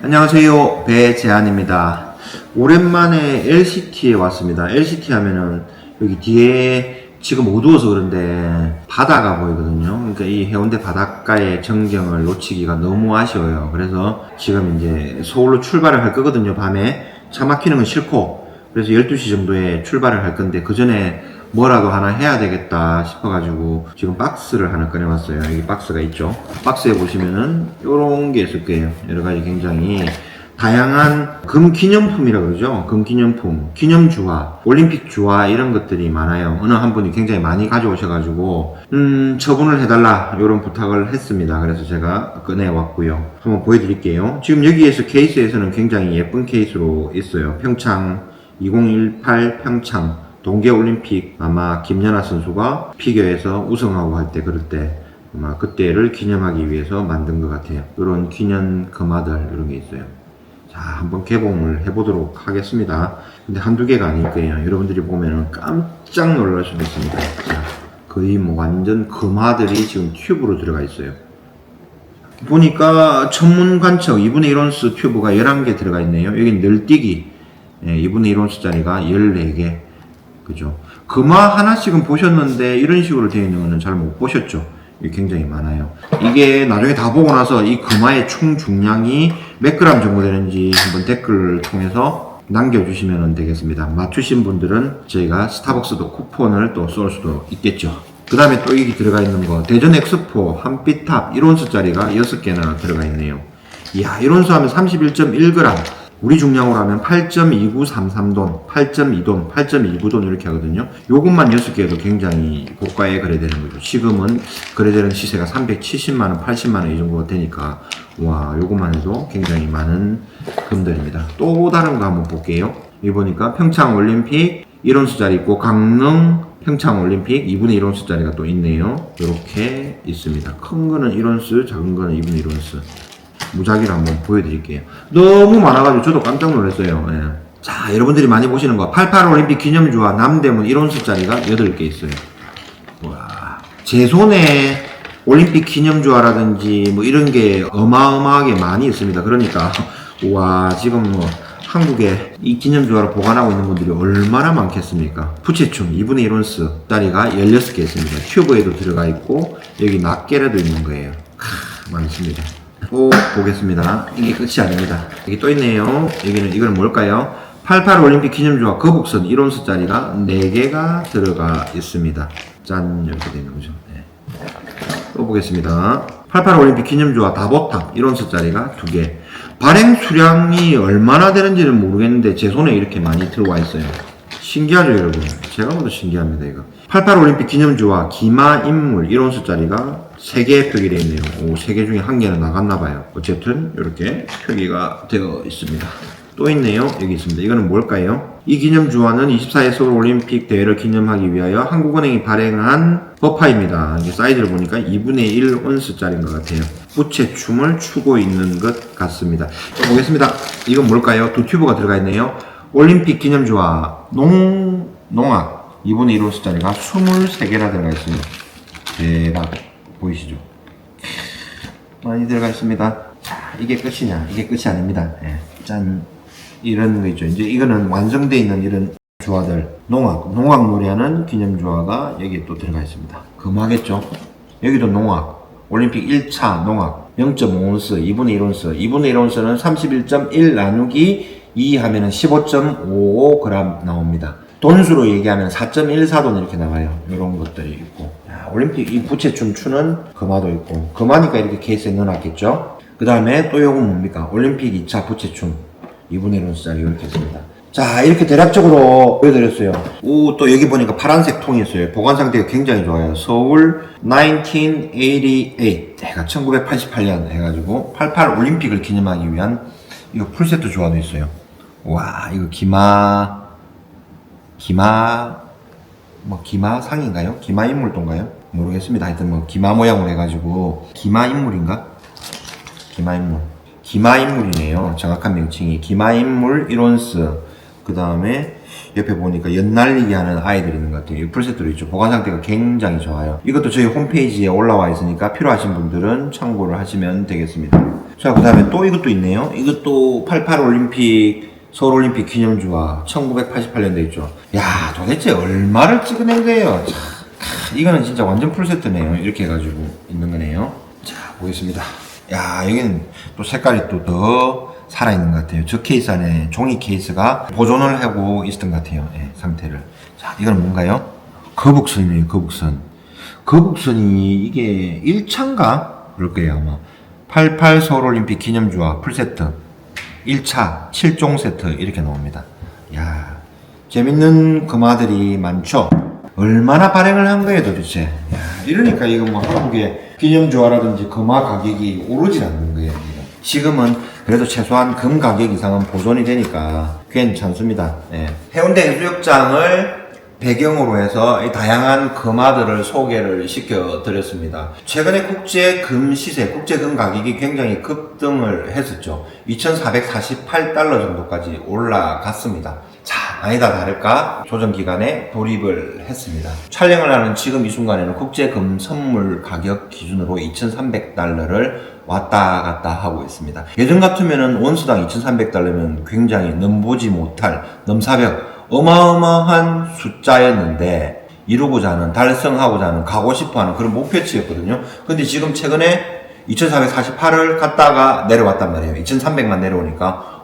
안녕하세요, 배재한입니다. 오랜만에 LCT에 왔습니다. LCT 하면은 여기 뒤에 지금 어두워서 그런데 바다가 보이거든요. 그러니까 이 해운대 바닷가의 전경을 놓치기가 너무 아쉬워요. 그래서 지금 이제 서울로 출발을 할 거거든요. 밤에 차 막히는 건 싫고, 그래서 12시 정도에 출발을 할 건데 그 전에 뭐라도 하나 해야 되겠다 싶어가지고 지금 박스를 하나 꺼내왔어요. 여기 박스가 있죠. 박스에 보시면은 요런 게 있을 거예요. 여러가지 굉장히 다양한 금 기념품이라 그러죠. 금 기념품, 기념주화, 올림픽 주화 이런 것들이 많아요. 어느 한 분이 굉장히 많이 가져오셔가지고 처분을 해달라 이런 부탁을 했습니다. 그래서 제가 꺼내왔고요. 한번 보여드릴게요. 지금 여기에서 케이스에서는 굉장히 예쁜 케이스로 있어요. 평창 2018 평창 동계올림픽 아마 김연아 선수가 피겨에서 우승하고 할 때 그럴 때 아마 그때를 기념하기 위해서 만든 것 같아요. 이런 기념 금화들 이런 게 있어요. 자, 한번 개봉을 해보도록 하겠습니다. 근데 한두 개가 아닐 거예요. 여러분들이 보면은 깜짝 놀랄 수도 있습니다. 자, 거의 뭐 완전 금화들이 지금 튜브로 들어가 있어요. 보니까 천문 관측 2분의 1온스 튜브가 11개 들어가 있네요. 여기 늘뛰기 2분의 1온스짜리가 14개. 그죠? 금화 하나씩은 보셨는데 이런 식으로 되어 있는 거는 잘 못 보셨죠? 이게 굉장히 많아요. 이게 나중에 다 보고 나서 이 금화의 총 중량이 몇 그램 정도 되는지 한번 댓글을 통해서 남겨주시면 되겠습니다. 맞추신 분들은 저희가 스타벅스도 쿠폰을 또 쏠 수도 있겠죠. 그 다음에 또 여기 들어가 있는 거 대전 엑스포 한빛탑 1온스짜리가 6개나 들어가 있네요. 이야, 1온스 하면 31.1g, 우리 중량으로 하면 8.2933돈, 8.2돈, 8.19돈 이렇게 하거든요. 요것만 6개도 굉장히 고가에 거래되는 거죠. 지금은 거래되는 시세가 370만원, 80만원 이 정도가 되니까 와, 요것만 해도 굉장히 많은 금들입니다. 또 다른 거 한번 볼게요. 여기 보니까 평창올림픽 1온스짜리 있고 강릉 평창올림픽 2분의 1온스짜리가 또 있네요. 이렇게 있습니다. 큰 거는 1온스, 작은 거는 2분의 1온스. 무작위로 한번 보여드릴게요. 너무 많아가지고 저도 깜짝 놀랐어요. 예. 자, 여러분들이 많이 보시는 거 88올림픽 기념주화 남대문 1온스짜리가 8개 있어요. 와, 제 손에 올림픽 기념주화라든지 뭐 이런 게 어마어마하게 많이 있습니다. 그러니까 와, 지금 뭐 한국에 이 기념주화를 보관하고 있는 분들이 얼마나 많겠습니까? 부채춤 2분의 1온스짜리가 16개 있습니다. 튜브에도 들어가 있고 여기 낱개라도 있는 거예요. 많습니다. 또 보겠습니다. 이게 끝이 아닙니다. 여기 또 있네요. 여기는 이거는 뭘까요? 88올림픽 기념주화 거북선 1온스짜리가 4개가 들어가 있습니다. 짠, 이렇게 되는 거죠. 네. 또 보겠습니다. 88올림픽 기념주화 다보탑 1온스짜리가 2개. 발행 수량이 얼마나 되는지는 모르겠는데 제 손에 이렇게 많이 들어와 있어요. 신기하죠, 여러분? 제가 봐도 신기합니다, 이거. 88올림픽 기념주화 기마인물 1온스짜리가 3개 표기되어 있네요. 오, 3개 중에 1개는 나갔나봐요. 어쨌든, 이렇게 표기가 되어 있습니다. 또 있네요. 여기 있습니다. 이거는 뭘까요? 이 기념주화는 24회 서울올림픽 대회를 기념하기 위하여 한국은행이 발행한 버파입니다. 이게 사이즈를 보니까 2분의 1온스짜리인 것 같아요. 부채춤을 추고 있는 것 같습니다. 또 보겠습니다. 이건 뭘까요? 2튜브가 들어가 있네요. 올림픽 기념주화 농악 2분의 1온스짜리가 23개나 들어가 있습니다. 대박. 보이시죠? 많이 들어가 있습니다. 자, 이게 끝이냐? 이게 끝이 아닙니다. 예. 짠. 이런 거 있죠. 이제 이거는 완성되어 있는 이런 주화들. 농악 노래하는 기념주화가 여기에 또 들어가 있습니다. 금화겠죠? 여기도 농악. 올림픽 1차 농악. 0.5온스, 2분의 1온스. 2분의 1온스는 31.1 나누기 2 하면은 15.55g 나옵니다. 돈수로 얘기하면 4.14돈 이렇게 나와요. 이런 것들이 있고. 야, 올림픽 이 부채춤 추는 금화도 있고. 금화니까 이렇게 케이스에 넣어놨겠죠? 그 다음에 또 요건 뭡니까? 올림픽 2차 부채춤 2분의 1온스짜리 이렇게 있습니다. 자, 이렇게 대략적으로 보여드렸어요. 오, 또 여기 보니까 파란색 통이 있어요. 보관 상태가 굉장히 좋아요. 서울 1988 해가 1988년 해가지고 88 올림픽을 기념하기 위한 이거 풀세트 조화도 있어요. 와, 이거 기마상인가요? 기마인물도인가요? 모르겠습니다. 하여튼 뭐 기마 모양으로 해가지고 기마인물인가? 기마인물이네요. 정확한 명칭이 기마인물 1온스. 그 다음에 옆에 보니까 연날리기 하는 아이들이 있는 것 같아요. 이 풀세트로 있죠. 보관 상태가 굉장히 좋아요. 이것도 저희 홈페이지에 올라와 있으니까 필요하신 분들은 참고를 하시면 되겠습니다. 자, 그 다음에 또 이것도 있네요. 이것도 88 올림픽 서울 올림픽 기념주화 1988년도 있죠. 야, 도대체 얼마를 찍어낸 거예요? 자, 이거는 진짜 완전 풀세트네요. 이렇게 해가지고 있는 거네요. 자, 보겠습니다. 야, 여기는 또 색깔이 또 더 살아있는 것 같아요. 저 케이스 안에 종이 케이스가 보존을 하고 있었던 것 같아요. 예, 상태를. 자, 이건 뭔가요? 거북선이에요, 거북선. 거북선이 이게 1차인가? 그럴 거예요, 아마. 88 서울올림픽 기념주화 풀세트. 1차 7종 세트 이렇게 나옵니다. 야, 재밌는 금화들이 많죠? 얼마나 발행을 한 거예요, 도대체? 야, 이러니까 이거 뭐 한국의 기념주화라든지 금화 가격이 오르질 않는 거예요. 지금은 그래도 최소한 금 가격 이상은 보존이 되니까 괜찮습니다. 예. 해운대 해수욕장을 배경으로 해서 다양한 금화들을 소개를 시켜드렸습니다. 최근에 국제 금 시세, 국제 금 가격이 굉장히 급등을 했었죠. 2,448달러 정도까지 올라갔습니다. 자, 아니다 다를까 조정기간에 돌입을 했습니다. 촬영을 하는 지금 이 순간에는 국제 금 선물 가격 기준으로 2,300달러를 왔다 갔다 하고 있습니다. 예전 같으면은 온수당 2,300달러면 굉장히 넘보지 못할 넘사벽 어마어마한 숫자였는데 이루고자 하는, 달성하고자 하는, 가고 싶어 하는 그런 목표치였거든요. 근데 지금 최근에 2,448을 갔다가 내려왔단 말이에요. 2,300만 내려오니까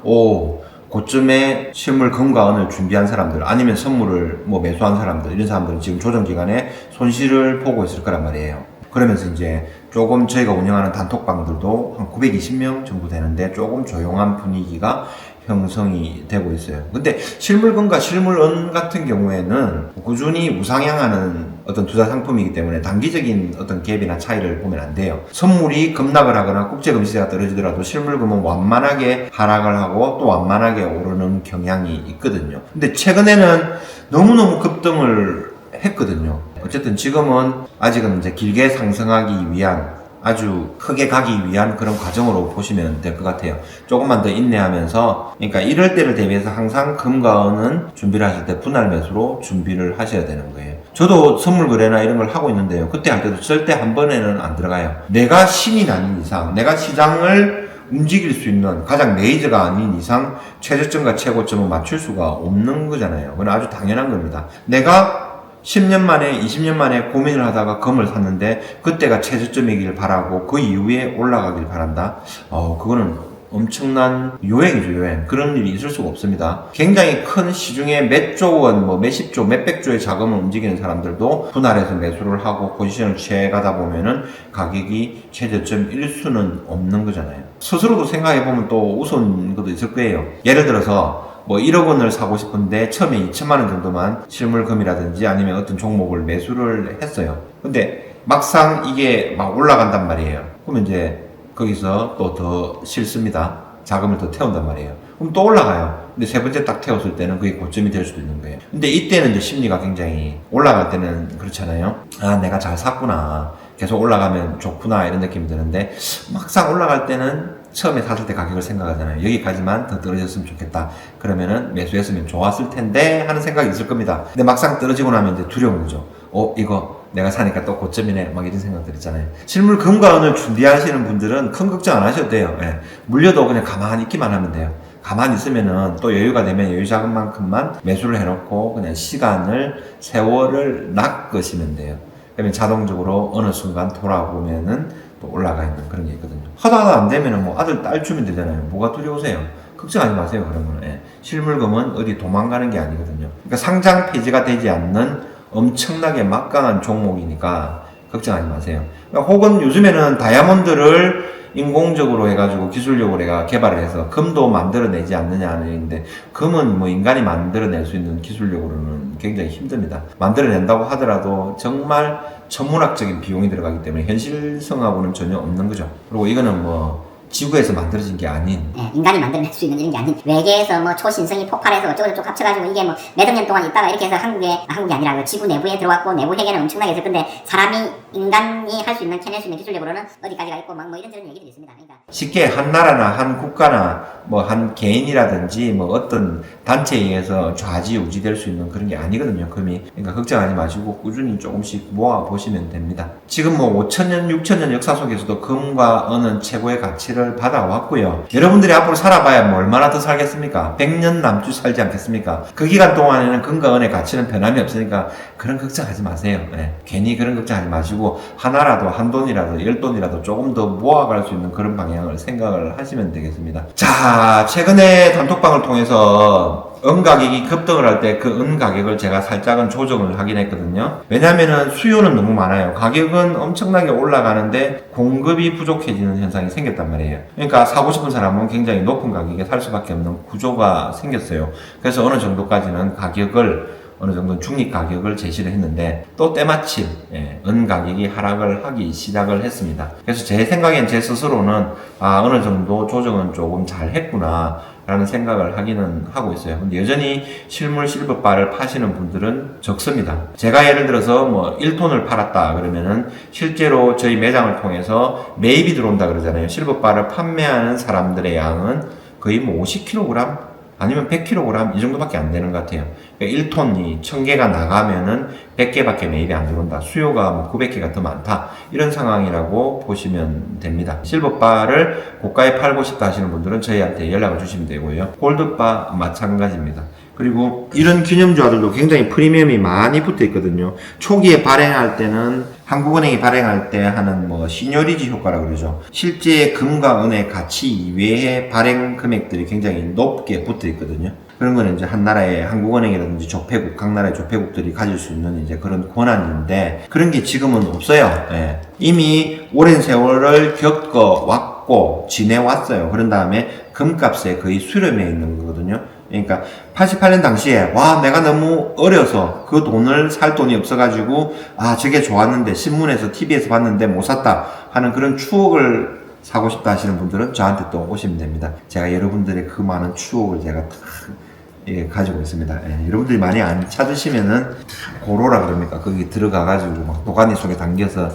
그쯤에 실물 금과 은을 준비한 사람들 아니면 선물을 뭐 매수한 사람들 이런 사람들은 지금 조정기간에 손실을 보고 있을 거란 말이에요. 그러면서 이제 조금 저희가 운영하는 단톡방들도 한 920명 정도 되는데 조금 조용한 분위기가 형성이 되고 있어요. 근데 실물금과 실물은 같은 경우에는 꾸준히 우상향하는 어떤 투자 상품이기 때문에 단기적인 어떤 갭이나 차이를 보면 안 돼요. 선물이 급락을 하거나 국제금 시세가 떨어지더라도 실물금은 완만하게 하락을 하고 또 완만하게 오르는 경향이 있거든요. 근데 최근에는 너무너무 급등을 했거든요. 어쨌든 지금은 아직은 이제 길게 상승하기 위한 아주 크게 가기 위한 그런 과정으로 보시면 될 것 같아요. 조금만 더 인내하면서, 그러니까 이럴 때를 대비해서 항상 금과 은은 준비를 하실 때 분할 매수로 준비를 하셔야 되는 거예요. 저도 선물 거래나 이런 걸 하고 있는데요. 그때 할 때도 절대 한 번에는 안 들어가요. 내가 신이 아닌 이상, 내가 시장을 움직일 수 있는 가장 메이저가 아닌 이상 최저점과 최고점을 맞출 수가 없는 거잖아요. 그건 아주 당연한 겁니다. 내가 10년 만에 20년 만에 고민을 하다가 금을 샀는데 그때가 최저점이길 바라고 그 이후에 올라가길 바란다. 그거는 엄청난 요행이죠, 요행. 그런 일이 있을 수가 없습니다. 굉장히 큰 시중에 몇 조 원, 뭐 몇십 조, 몇백 조의 자금을 움직이는 사람들도 분할해서 매수를 하고 포지션을 취해가다 보면은 가격이 최저점일 수는 없는 거잖아요. 스스로도 생각해보면 또 우스운 것도 있을 거예요. 예를 들어서 뭐 1억 원을 사고 싶은데 처음에 2천만 원 정도만 실물금이라든지 아니면 어떤 종목을 매수를 했어요. 근데 막상 이게 막 올라간단 말이에요. 그러면 이제 거기서 또 더 실습니다. 자금을 더 태운단 말이에요. 그럼 또 올라가요. 근데 세 번째 딱 태웠을 때는 그게 고점이 될 수도 있는 거예요. 근데 이때는 이제 심리가 굉장히 올라갈 때는 그렇잖아요. 아, 내가 잘 샀구나. 계속 올라가면 좋구나. 이런 느낌이 드는데 막상 올라갈 때는 처음에 샀을 때 가격을 생각하잖아요. 여기까지만 더 떨어졌으면 좋겠다. 그러면은 매수했으면 좋았을 텐데 하는 생각이 있을 겁니다. 근데 막상 떨어지고 나면 이제 두려운 거죠. 이거 내가 사니까 또 고점이네. 막 이런 생각들 있잖아요. 실물 금과 은을 준비하시는 분들은 큰 걱정 안 하셔도 돼요. 예. 물려도 그냥 가만히 있기만 하면 돼요. 가만히 있으면은 또 여유가 되면 여유 자금만큼만 매수를 해놓고 그냥 시간을, 세월을 낚으시면 돼요. 그러면 자동적으로 어느 순간 돌아보면은 또 올라가 있는 그런 게 있거든요. 하다가 안 되면은 뭐 아들, 딸 주면 되잖아요. 뭐가 두려우세요? 걱정하지 마세요. 그런 거는. 예. 실물금은 어디 도망가는 게 아니거든요. 그러니까 상장 폐지가 되지 않는 엄청나게 막강한 종목이니까 걱정하지 마세요. 그러니까 혹은 요즘에는 다이아몬드를 인공적으로 해가지고 기술력으로 내가 개발을 해서 금도 만들어내지 않느냐 하는 얘기인데 금은 뭐 인간이 만들어낼 수 있는 기술력으로는 굉장히 힘듭니다. 만들어낸다고 하더라도 정말 천문학적인 비용이 들어가기 때문에 현실성하고는 전혀 없는 거죠. 그리고 이거는 뭐 지구에서 만들어진 게 아닌 인간이 만들어낼 수 있는 이런 게 아닌 외계에서 뭐 초신성이 폭발해서 어쩌고저쩌고 합쳐가지고 이게 뭐 몇억 년 동안 있다가 이렇게 해서 한국이 아니라 그 지구 내부에 들어왔고 내부 해계는 엄청나게 있을 건데 사람이 인간이 할 수 있는 캐낼 수 있는 기술력으로는 어디까지가 있고 막 뭐 이런저런 얘기들이 있습니다. 그러니까 쉽게 한 나라나 한 국가나 뭐 한 개인이라든지 뭐 어떤 단체에 의해서 좌지우지될 수 있는 그런 게 아니거든요. 금이. 그러니까 걱정하지 마시고 꾸준히 조금씩 모아 보시면 됩니다. 지금 뭐 5천년, 6천년 역사 속에서도 금과 은은 최고의 가치를 받아왔고요. 여러분들이 앞으로 살아봐야 뭐 얼마나 더 살겠습니까? 100년 남짓 살지 않겠습니까? 그 기간 동안에는 금과 은의 가치는 변함이 없으니까 그런 걱정하지 마세요. 네. 괜히 그런 걱정하지 마시고 하나라도 한 돈이라도 열 돈이라도 조금 더 모아갈 수 있는 그런 방향을 생각을 하시면 되겠습니다. 자, 최근에 단톡방을 통해서 은 가격이 급등을 할 때 그 은 가격을 제가 살짝은 조정을 하긴 했거든요. 왜냐면은 수요는 너무 많아요. 가격은 엄청나게 올라가는데 공급이 부족해지는 현상이 생겼단 말이에요. 그러니까 사고 싶은 사람은 굉장히 높은 가격에 살 수밖에 없는 구조가 생겼어요. 그래서 어느 정도까지는 가격을 어느 정도 중립 가격을 제시를 했는데 또 때마침 은 가격이 하락을 하기 시작을 했습니다. 그래서 제 생각엔 제 스스로는 어느 정도 조정은 조금 잘 했구나 라는 생각을 하기는 하고 있어요. 근데 여전히 실물 실버바를 파시는 분들은 적습니다. 제가 예를 들어서 뭐 1톤을 팔았다 그러면은 실제로 저희 매장을 통해서 매입이 들어온다 그러잖아요. 실버바를 판매하는 사람들의 양은 거의 뭐 50kg 아니면 100kg 이 정도밖에 안 되는 것 같아요. 그러니까 1톤이 1000개가 나가면은 100개밖에 매입이 안 들어온다. 수요가 뭐 900개가 더 많다. 이런 상황이라고 보시면 됩니다. 실버바를 고가에 팔고 싶다 하시는 분들은 저희한테 연락을 주시면 되고요. 골드바 마찬가지입니다. 그리고 이런 기념주화들도 굉장히 프리미엄이 많이 붙어 있거든요. 초기에 발행할 때는 한국은행이 발행할 때 하는 뭐 시뇨리지 효과라고 그러죠. 실제 금과 은의 가치 이외의 발행 금액들이 굉장히 높게 붙어 있거든요. 그런 거는 이제 한 나라의 한국은행이라든지 조폐국, 각 나라의 조폐국들이 가질 수 있는 이제 그런 권한인데 그런 게 지금은 없어요. 예. 이미 오랜 세월을 겪어왔고 지내왔어요. 그런 다음에 금값에 거의 수렴해 있는 거거든요. 그러니까 88년 당시에 내가 너무 어려서 그 돈을 살 돈이 없어가지고 저게 좋았는데 신문에서 TV에서 봤는데 못 샀다 하는 그런 추억을 사고 싶다 하시는 분들은 저한테 또 오시면 됩니다. 제가 여러분들의 그 많은 추억을 제가 다 가지고 있습니다. 여러분들이 많이 안 찾으시면은 고로라 그럽니까? 거기 들어가가지고 막 도가니 속에 담겨서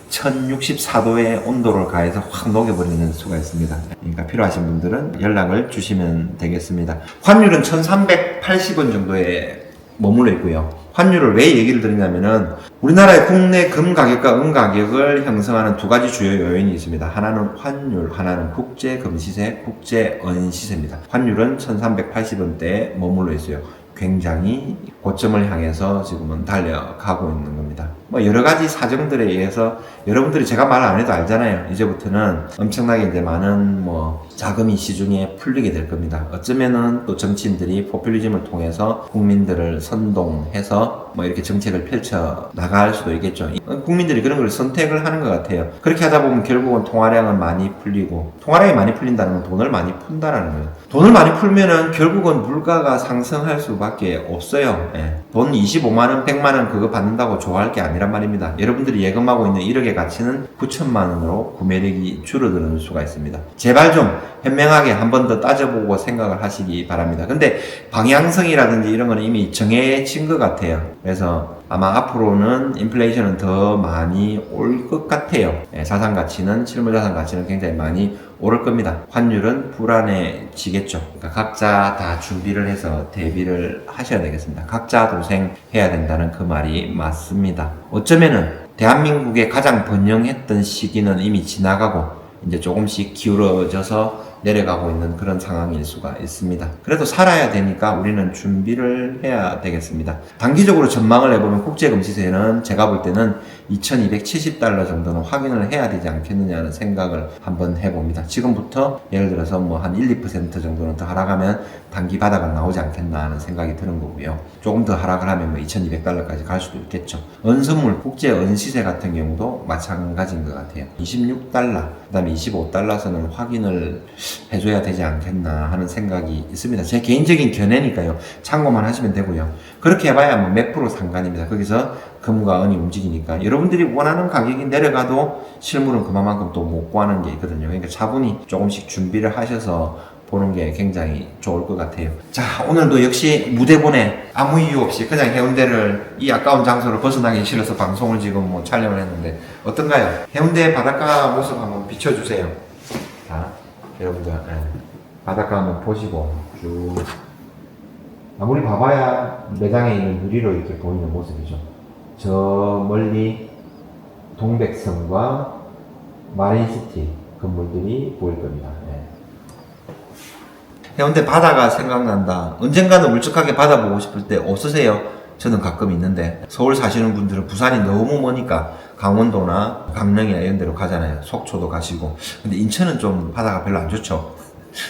1064도의 온도를 가해서 확 녹여버리는 수가 있습니다. 그러니까 필요하신 분들은 연락을 주시면 되겠습니다. 환율은 1380원 정도에 머물러 있고요. 환율을 왜 얘기를 드리냐면은 우리나라의 국내 금 가격과 은 가격을 형성하는 두 가지 주요 요인이 있습니다. 하나는 환율, 하나는 국제 금 시세, 국제 은 시세입니다. 환율은 1380원대에 머물러 있어요. 굉장히 고점을 향해서 지금은 달려가고 있는 겁니다. 뭐 여러 가지 사정들에 의해서 여러분들이 제가 말 안 해도 알잖아요. 이제부터는 엄청나게 이제 많은 뭐 자금이 시중에 풀리게 될 겁니다. 어쩌면은 또 정치인들이 포퓰리즘을 통해서 국민들을 선동해서 뭐 이렇게 정책을 펼쳐 나갈 수도 있겠죠. 국민들이 그런 걸 선택을 하는 것 같아요. 그렇게 하다 보면 결국은 통화량은 많이 풀리고 통화량이 많이 풀린다는 건 돈을 많이 푼다라는 거예요. 돈을 많이 풀면은 결국은 물가가 상승할 수밖에 없어요. 돈 25만원, 100만원 그거 받는다고 좋아할 게 아니란 말입니다. 여러분들이 예금하고 있는 1억의 가치는 9천만원으로 구매력이 줄어드는 수가 있습니다. 제발 좀 현명하게 한 번 더 따져보고 생각을 하시기 바랍니다. 근데 방향성이라든지 이런 거는 이미 정해진 것 같아요. 그래서 아마 앞으로는 인플레이션은 더 많이 올 것 같아요. 자산 가치는, 실물 자산 가치는 굉장히 많이 오를 겁니다. 환율은 불안해지겠죠. 그러니까 각자 다 준비를 해서 대비를 하셔야 되겠습니다. 각자 도생해야 된다는 그 말이 맞습니다. 어쩌면은 대한민국의 가장 번영했던 시기는 이미 지나가고 이제 조금씩 기울어져서 내려가고 있는 그런 상황일 수가 있습니다. 그래도 살아야 되니까 우리는 준비를 해야 되겠습니다. 단기적으로 전망을 해보면 국제금 시세는 제가 볼 때는 2270달러 정도는 확인을 해야 되지 않겠느냐는 생각을 한번 해봅니다. 지금부터 예를 들어서 뭐 한 1, 2% 정도는 더 하락하면 단기 바닥은 나오지 않겠나 하는 생각이 드는 거고요. 조금 더 하락을 하면 뭐 2200달러까지 갈 수도 있겠죠. 은선물, 국제 은시세 같은 경우도 마찬가지인 것 같아요. 26달러, 그 다음에 25달러 선은 확인을 해줘야 되지 않겠나 하는 생각이 있습니다. 제 개인적인 견해니까요. 참고만 하시면 되고요. 그렇게 해봐야 뭐 몇 프로 상관입니다. 거기서 금과 은이 움직이니까 여러분들이 원하는 가격이 내려가도 실물은 그만큼 또 못 구하는 게 있거든요. 그러니까 차분히 조금씩 준비를 하셔서 보는 게 굉장히 좋을 것 같아요. 자, 오늘도 역시 무대본에 아무 이유 없이 그냥 해운대를 이 아까운 장소를 벗어나기 싫어서 방송을 지금 뭐 촬영을 했는데 어떤가요? 해운대 바닷가 모습 한번 비춰주세요. 자, 여러분들 바닷가 한번 보시고 쭉 아무리 봐봐야 매장에 있는 유리로 이렇게 보이는 모습이죠. 저 멀리 동백섬과 마린시티 건물들이 보일 겁니다. 네. 해운대 바다가 생각난다. 언젠가는 울적하게 바다 보고 싶을 때 없으세요? 저는 가끔 있는데 서울 사시는 분들은 부산이 너무 머니까 강원도나 강릉이나 이런 데로 가잖아요. 속초도 가시고. 근데 인천은 좀 바다가 별로 안 좋죠.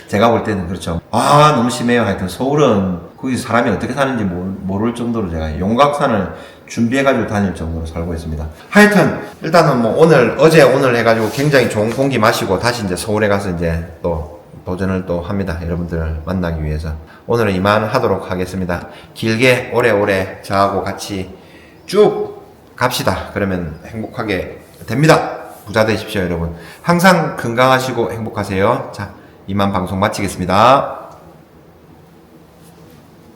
제가 볼 때는 그렇죠. 아 너무 심해요. 하여튼 서울은 거기 사람이 어떻게 사는지 모를 정도로 제가 용각산을 준비해가지고 다닐 정도로 살고 있습니다. 하여튼 일단은 뭐 어제 오늘 해가지고 굉장히 좋은 공기 마시고 다시 이제 서울에 가서 이제 또 도전을 또 합니다. 여러분들을 만나기 위해서. 오늘은 이만 하도록 하겠습니다. 길게 오래오래 저하고 같이 쭉 갑시다. 그러면 행복하게 됩니다. 부자 되십시오, 여러분. 항상 건강하시고 행복하세요. 자, 이만 방송 마치겠습니다.